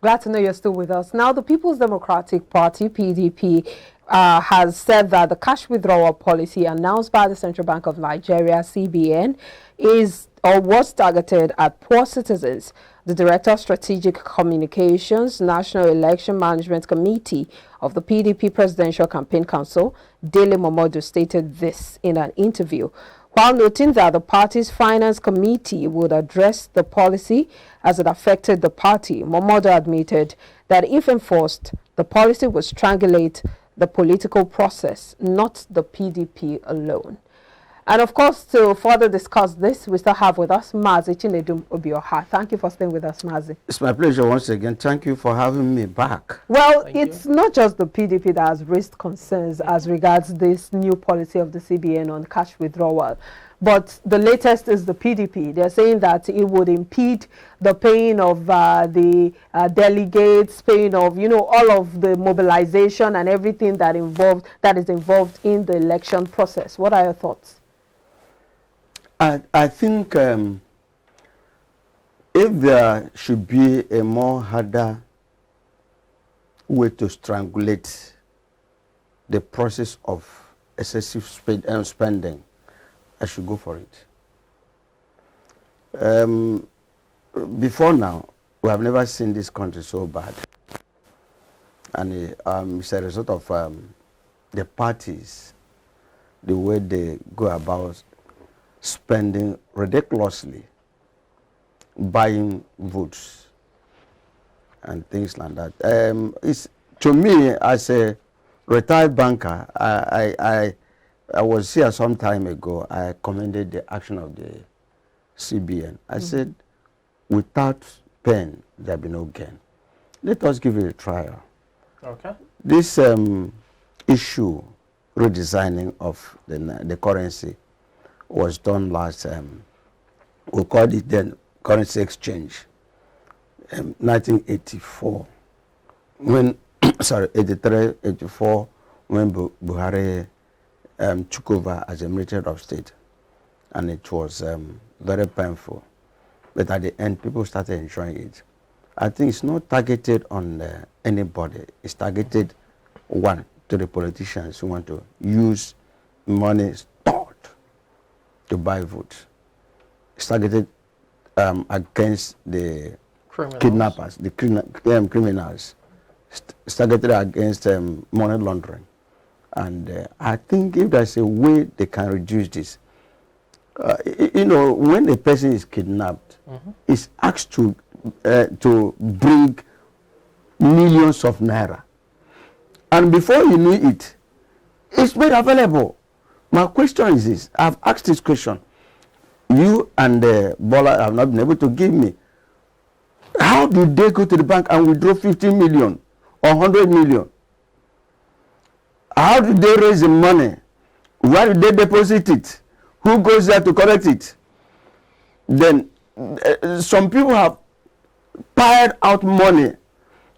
Glad to know you're still with us. Now, the People's Democratic Party, PDP, has said that the cash withdrawal policy announced by the Central Bank of Nigeria, CBN, is or was targeted at poor citizens. The Director of Strategic Communications, National Election Management Committee of the PDP Presidential Campaign Council, Dele Momodu, stated this in an interview, while noting that the party's finance committee would address the policy as it affected the party. Momodu admitted that if enforced, the policy would strangulate the political process, not the PDP alone. And of course, to further discuss this, we still have with us Mazi Chinedum Obioha. Thank you for staying with us, Mazi. It's my pleasure once again. Thank you for having me back. Well, it's not just the PDP that has raised concerns as regards this new policy of the CBN on cash withdrawal. But the latest is the PDP. They're saying that it would impede the paying of the delegates, paying of, all of the mobilization and everything that is involved in the election process. What are your thoughts? I think if there should be a more harder way to strangulate the process of excessive spending, I should go for it. Before now, we have never seen this country so bad. And it's a result of the parties, the way they go about spending ridiculously, buying votes and things like that. It's, to me, as a retired banker, I was here some time ago. I commended the action of the CBN. I said, without pain, there'll be no gain. Let us give it a trial. Okay. This issue, redesigning of the currency, was done last, we called it then currency exchange, 1984, when, 83, 84, when Buhari took over as a military of state, and it was very painful. But at the end, people started enjoying it. I think it's not targeted on anybody. It's targeted, one, to the politicians who want to use money stored to buy votes. It's targeted against the kidnappers, the criminals. It's targeted against money laundering. And I think if there's a way they can reduce this, when a person is kidnapped, it's asked to bring millions of naira. And before you know it, it's made available. My question is this. I've asked this question. You and Bola have not been able to give me. How did they go to the bank and withdraw 50 million or 100 million? How did they raise the money? Where did they deposit it? Who goes there to collect it? Then some people have piled out money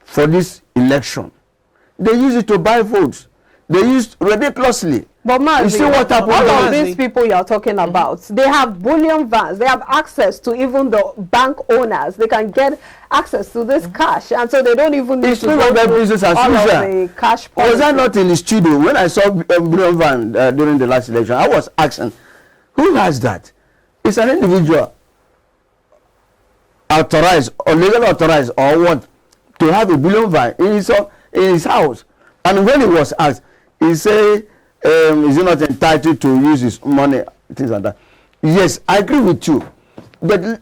for this election. They use it to buy votes. They used ridiculously. But Mazi, you see what happened? All of these people you're talking about, they have bullion vans. They have access to even the bank owners. They can get access to this cash, and so they don't even need to go through business as all usual. of the cash policy. Was I not in the studio when I saw bullion van during the last election? I was asking, who has that? It's an individual authorized or legally authorized or what to have a bullion van in his house. And when he was asked, he said, is he not entitled to use his money, things like that. Yes, I agree with you. But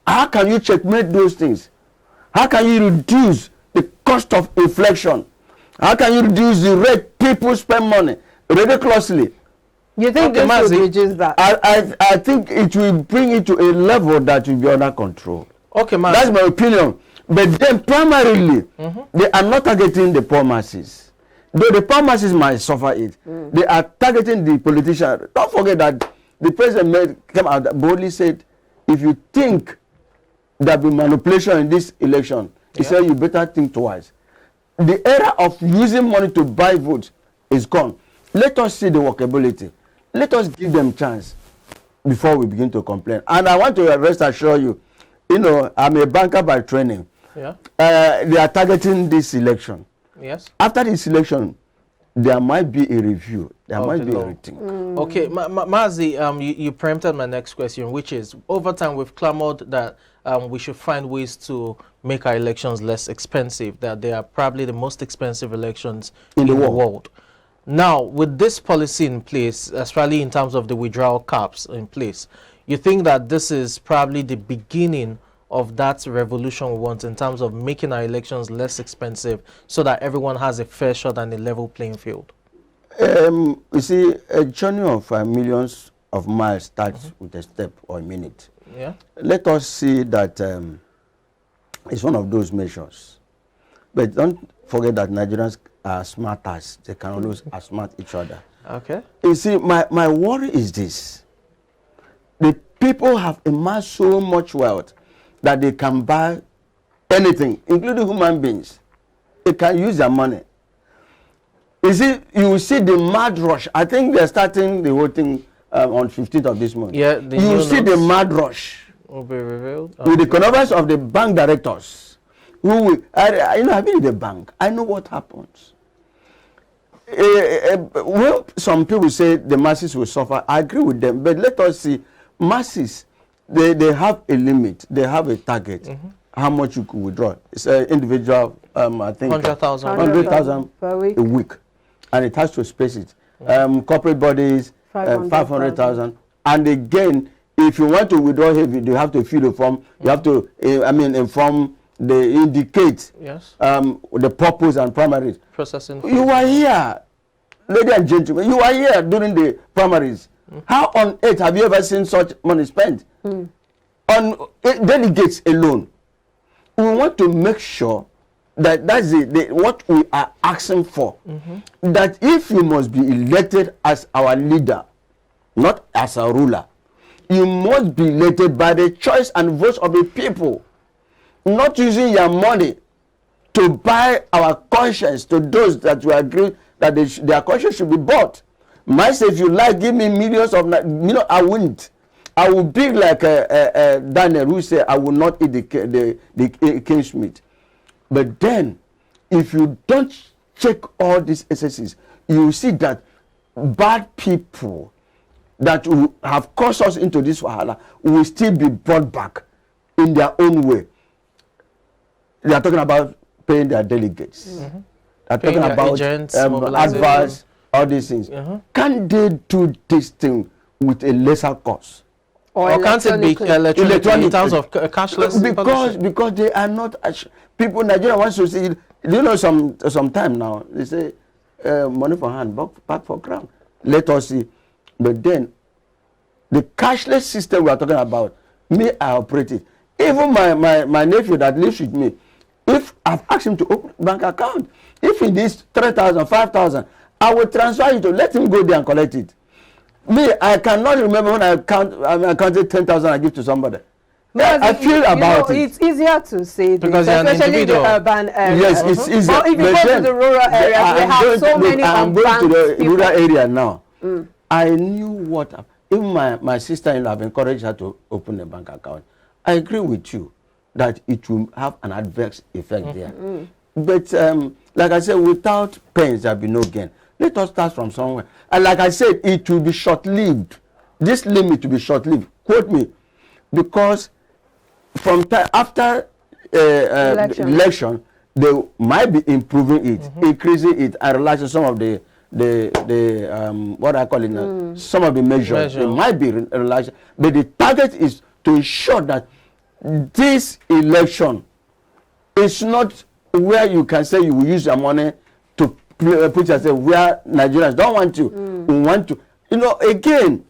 how can you checkmate those things? How can you reduce the cost of inflation? How can you reduce the rate people spend money ridiculously? You think this will reduce that? I think it will bring it to a level that will be under control. Okay, Mazi. That's my opinion. But then primarily, they are not targeting the poor masses. Though the poor masses might suffer it, they are targeting the politicians. Don't forget that the president came out boldly said, if you think there will be manipulation in this election, he said you better think twice. The era of using money to buy votes is gone. Let us see the workability. Let us give them chance before we begin to complain. And I want to rest assure you, I'm a banker by training. Yeah. They are targeting this election. Yes. After this election, there might be a review. There might be a rethink. Okay, Mazi, you preempted my next question, which is, over time we've clamored that we should find ways to make our elections less expensive, that they are probably the most expensive elections in the world. Now, with this policy in place, especially in terms of the withdrawal caps in place, you think that this is probably the beginning of that revolution we want in terms of making our elections less expensive so that everyone has a fair shot and a level playing field? You see, a journey of millions of miles starts with a step or a minute. Yeah. Let us see that it's one of those measures. But don't forget that Nigerians are smart as they can always outsmart each other. Okay. You see, my worry is this. The people have amassed so much wealth that they can buy anything, including human beings. They can use their money. You see, you see the mad rush. I think they're starting the whole thing on 15th of this month. Yeah, you see the mad rush will be revealed with the connivance of the bank directors. Who will, I've been in the bank. I know what happens. Well, some people say the masses will suffer. I agree with them, but let us see. Masses, they have a limit. They have a target. How much you could withdraw? It's an individual. I think 100,000 per week. A week, and it has to space it. Corporate bodies 500,000, and again, if you want to withdraw heavy, you have to fill the form. You have to, inform. They indicate the purpose and primaries. Processing. You are here, ladies and gentlemen. You are here during the primaries. How on earth have you ever seen such money spent on delegates alone? We want to make sure that that's what we are asking for. That if you must be elected as our leader, not as a ruler, you must be elected by the choice and votes of the people, not using your money to buy our conscience to those that we agree that their conscience should be bought. Myself, if you like, give me millions of, I wouldn't. I will be like Daniel who said, I will not eat the king's meat. But then, if you don't check all these excesses, you will see that bad people that will have caused us into this wahala will still be brought back in their own way. They are talking about paying their delegates. They are talking about agents, advice, all these things. Can they do this thing with a lesser cost? Or can't it be electronic in terms of cashless? Because they are not people. Nigeria wants to see. You know, some time now they say money for hand, back for crown. Let us see. But then the cashless system we are talking about, me, I operate it. Even my nephew that lives with me, if I've asked him to open a bank account, if he needs 3,000, 5,000, I will transfer it to let him go there and collect it. Me, I cannot remember when I counted 10,000 I give to somebody. I feel about it. It's easier to say this, because especially in the urban areas. Yes, it's easier. But if you go to the rural areas, they have so many I'm going to the people. rural area now. I knew what. Even my sister-in-law, I've encouraged her to open a bank account. I agree with you that it will have an adverse effect there. But like I said, without pains, there will be no gain. Let us start from somewhere. And like I said, it will be short-lived. This limit will be short-lived. Quote me. Because from after election, they might be improving it, increasing it, and relaxing some of the what I call it some of the measures. They might be relaxed. But the target is to ensure that this election is not where you can say you will use your money to put yourself where Nigerians don't want to. We want to. You know, again,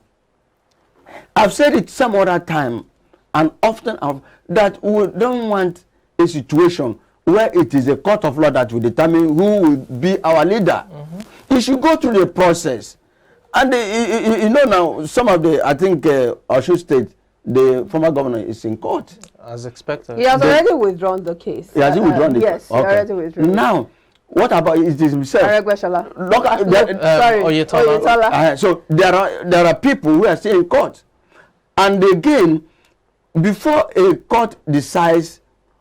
I've said it some other time, and often that we don't want a situation where it is a court of law that will determine who will be our leader. It should go through the process. And you know now, some of the, I think Ogun State, the former governor is in court. As expected. He has already withdrawn the case. He has withdrawn the case? Yes, he already withdrawn. Now, what about it is himself? Sorry, Oyetola. So there are people who are still in court. And again, before a court decides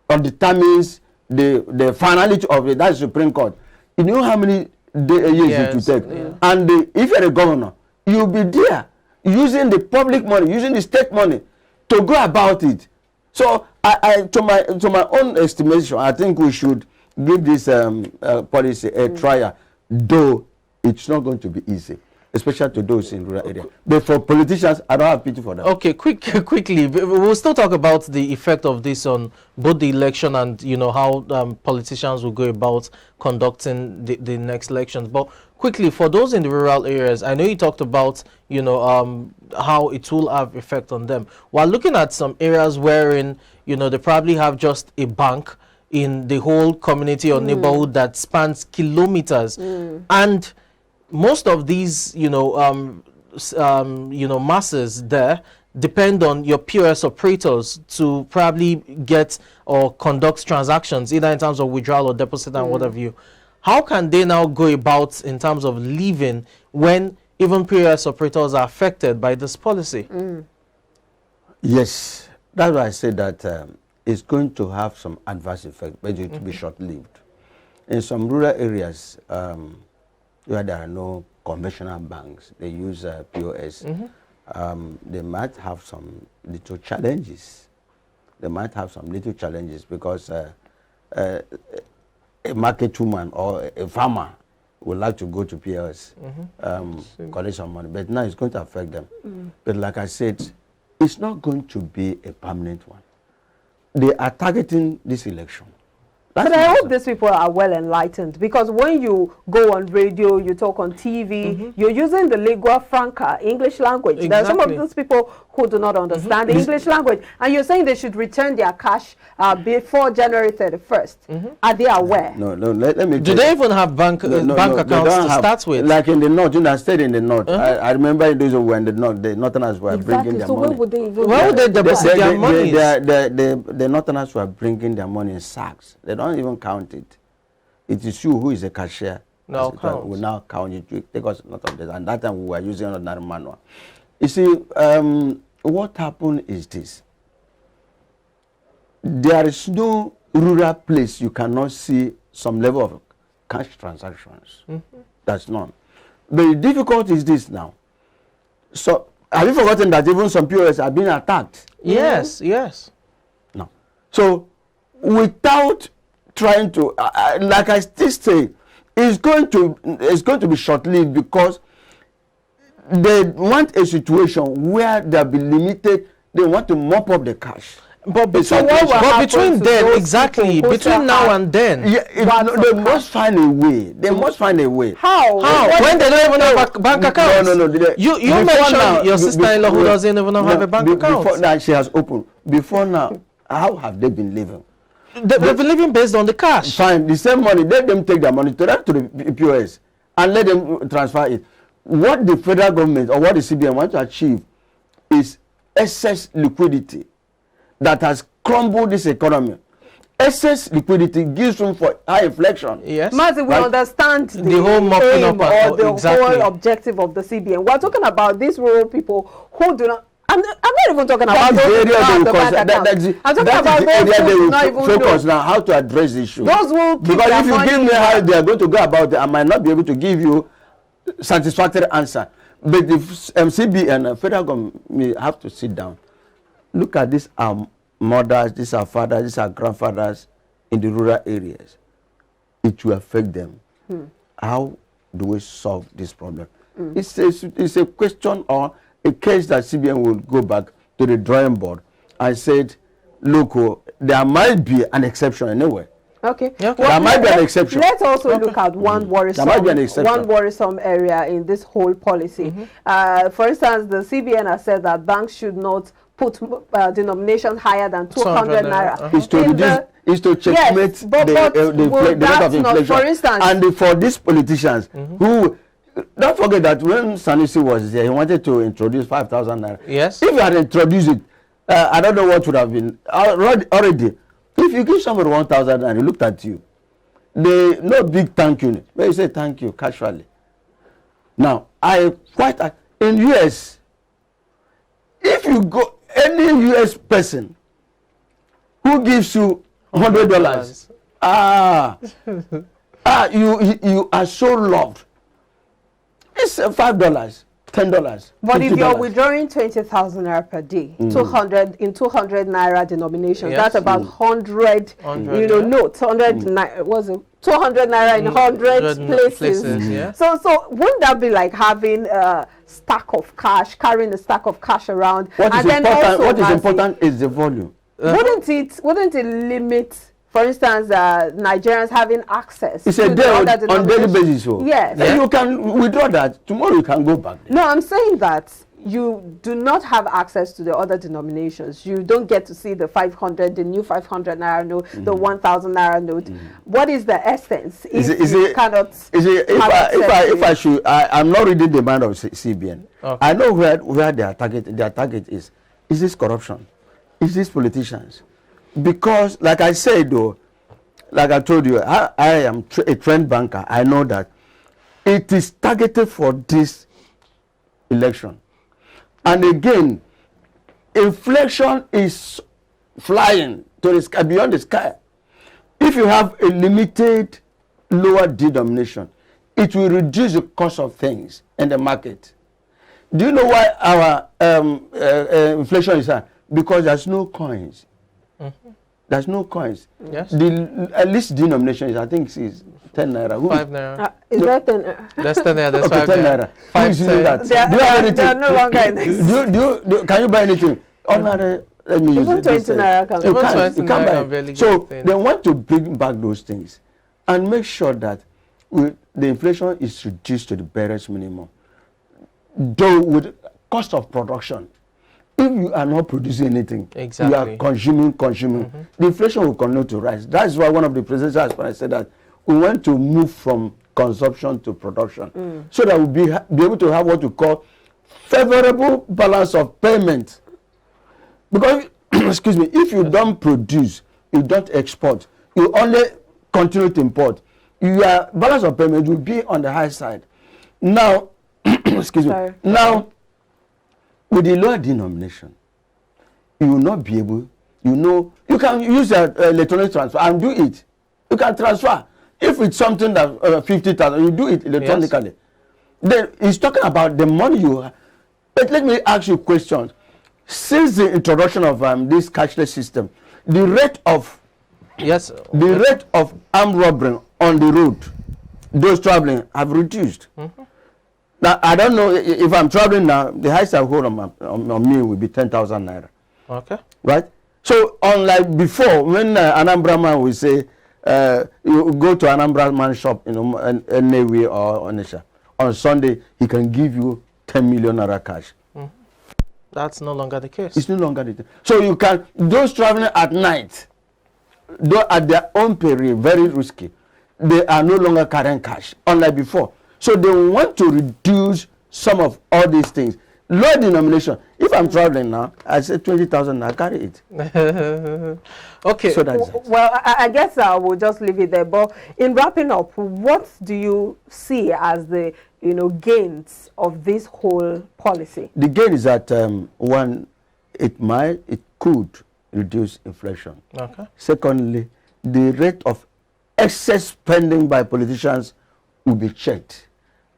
or determines the finality of it. That's Supreme Court. You know how many years it will take. Yeah. And if you're a governor, you'll be there using the public money, using the state money to go about it. So to my own estimation, I think we should give this policy a trial, though it's not going to be easy, especially to those in rural areas. But for politicians, I don't have pity for them. Okay, quickly, we'll still talk about the effect of this on both the election and, you know, how politicians will go about conducting the next elections. But quickly, for those in the rural areas, I know you talked about, you know, how it will have effect on them. While looking at some areas wherein, you know, they probably have just a bank in the whole community or neighborhood that spans kilometers, and most of these, you know, masses there depend on your POS operators to probably get or conduct transactions, either in terms of withdrawal or deposit and what have you. How can they now go about in terms of living when even POS operators are affected by this policy? Yes, that's why I said that it's going to have some adverse effect, but it will be short-lived. In some rural areas, where there are no conventional banks, they use POS. They might have some little challenges. Because a market woman or a farmer would like to go to POS, collect some money, but now it's going to affect them. But like I said, it's not going to be a permanent one. They are targeting this election. But I hope these people are well enlightened, because when you go on radio, you talk on TV, you're using the lingua franca, English language. Exactly. There are some of those people who do not understand the English language, and you're saying they should return their cash before January 31st. Are they aware? No, let me. Do they even have bank accounts to start with? Like in the north, I stayed in the north. I remember those who were in the north, the northerners were bringing their money. Where would they even? Where would they deposit their money? The northerners were bringing their money in sacks. They don't even count it. It is you who is a cashier. Now we now count it. You take us not of this. And that time we were using another manual. You see, what happened is this. There is no rural place you cannot see some level of cash transactions. That's none. But the difficulty is this now. So, have you forgotten that even some POS are being attacked? Yes, yes. No. So, without trying to, like I still say, it's going to be short-lived, because they want a situation where they'll be limited. They want to mop up the cash. But between then, exactly, between now and then, they must find a way. They must find a way. How? When they don't even have bank accounts? No. You mentioned your sister-in-law who doesn't even have a bank account. Before now, she has opened. Before now, how have they been living? They've been living based on the cash. Fine, the same money, let them take their money direct to the POS and let them transfer it. What the federal government or what the CBN want to achieve is excess liquidity that has crumbled this economy. Excess liquidity gives room for high inflation. Yes. Mazi, we understand the whole mopping up or the whole objective of the CBN. We're talking about these rural people who do not. I'm not even talking about those who have the bank account. I'm talking about those who do not even focus now how to address the issue. Those who keep because their if you money give me how they are going to go about it, I might not be able to give you satisfactory answer. But the CBN and federal government may have to sit down. Look at these mothers, these are fathers, these are grandfathers in the rural areas. It will affect them. How do we solve this problem? It's a question or a case that CBN will go back to the drawing board and said, look, there might be an exception anyway. Okay. Well, there might be an exception. Let's also look at one worrisome area in this whole policy. For instance, the CBN has said that banks should not put denominations higher than 200 naira. Is to checkmate the rate of inflation. For instance, and for these politicians who, don't forget that when Sanusi was there, he wanted to introduce 5,000 naira. Yes. If you had introduced it, I don't know what would have been already. If you give somebody 1,000 and he looked at you, no big thank you, but you say thank you casually. Now, in US, if you go any US person who gives you $100. You are so loved. It's $5, $10. But if you're $50. withdrawing 20,000 naira per day, 200 naira denominations, Yes. that's about 100, 100, you know, yeah. notes. 100 was it 200 naira in 100 places. Yeah. So wouldn't that be like having a stack of cash, carrying a stack of cash around? What is then important? also, What is Mazi, important is the volume. Wouldn't it limit, for instance, Nigerians having access It's to a the day other on daily denominations? basis. So. Yes. And you can withdraw that. Tomorrow you can go back. No, I'm saying that you do not have access to the other denominations. You don't get to see the 500, the new 500 naira note, the 1,000 naira note. What is the essence if you cannot have access if I should, I'm not reading the mind of CBN. Okay. I know where their target is. Is this corruption? Is this politicians? Because, like I said, though, like I told you, I am a trend banker. I know that it is targeted for this election. And again, inflation is flying to the sky, beyond the sky. If you have a limited lower denomination, it will reduce the cost of things in the market. Do you know why our inflation is high? Because there's no coins. There's no coins. Yes. The least denomination is, I think, is 10 naira. 5 naira. is that then? That's 10 naira. That's Okay, 5 10 naira. naira. Who is using that? They are- Do you have they are anything? no longer in this. Can you buy anything? Ordinary, let me use Even it. this, 20 naira can- you Even can't, 20 you can't naira buy can barely it. So get they want to bring back those things and make sure that the inflation is reduced to the barest minimum. Though with cost of production, if you are not producing anything, Exactly. you are consuming, the inflation will continue to rise. That's why one of the presidential aspirants said that we want to move from consumption to production, so that we'll be able to have what we call favorable balance of payment. Because, excuse me, if you don't produce, you don't export, you only continue to import, your balance of payment will be on the high side. Now, excuse me, Sorry. now, with the lower denomination, you will not be able, you can use electronic transfer and do it. You can transfer. If it's something that 50,000, you do it electronically. Yes. Then he's talking about the money you have. But let me ask you a question. Since the introduction of this cashless system, the rate of armed robbery on the road, those traveling, have reduced. Now, I don't know if I'm traveling now, the highest I hold on me will be 10,000 naira. Okay. Right? So, unlike before, when Anambra man will say, you go to Anambra man shop, anywhere or Onisha, on Sunday, he can give you 10 million naira cash. That's no longer the case. It's no longer the case. So, you can, those traveling at night, though at their own peril, very risky, they are no longer carrying cash, unlike before. So they want to reduce some of all these things. Low denomination. If I'm traveling now, I say 20,000, I carry it. Okay. So that's it. Well, I guess we'll just leave it there. But in wrapping up, what do you see as the gains of this whole policy? The gain is that one, it could reduce inflation. Okay. Secondly, the rate of excess spending by politicians will be checked,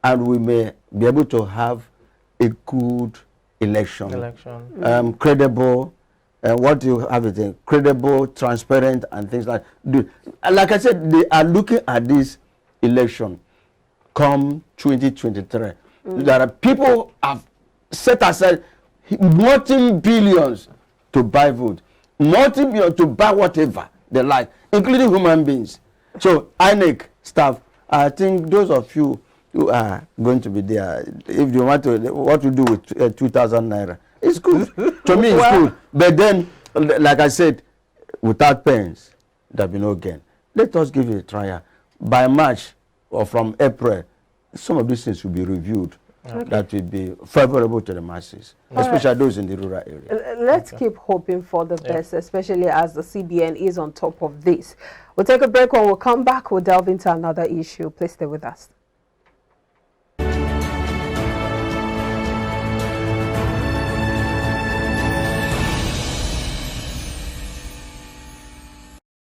and we may be able to have a good election. Credible, what do you have it in? Credible, transparent, and things like that. Like I said, they are looking at this election come 2023. There are people have set aside multi-billions to buy vote, multi-billions to buy whatever they like, including human beings. So INEC staff, I think those of you who are going to be there, if you want to, what to do with 2,000 naira, it's good. To me, it's good. But then, like I said, without pains, there'll be no gain. Let us give it a try. By March or from April, some of these things will be reviewed. That will be favorable to the masses, especially those in the rural area. Let's keep hoping for the best, especially as the CBN is on top of this. We'll take a break. When we'll come back, we'll delve into another issue. Please stay with us.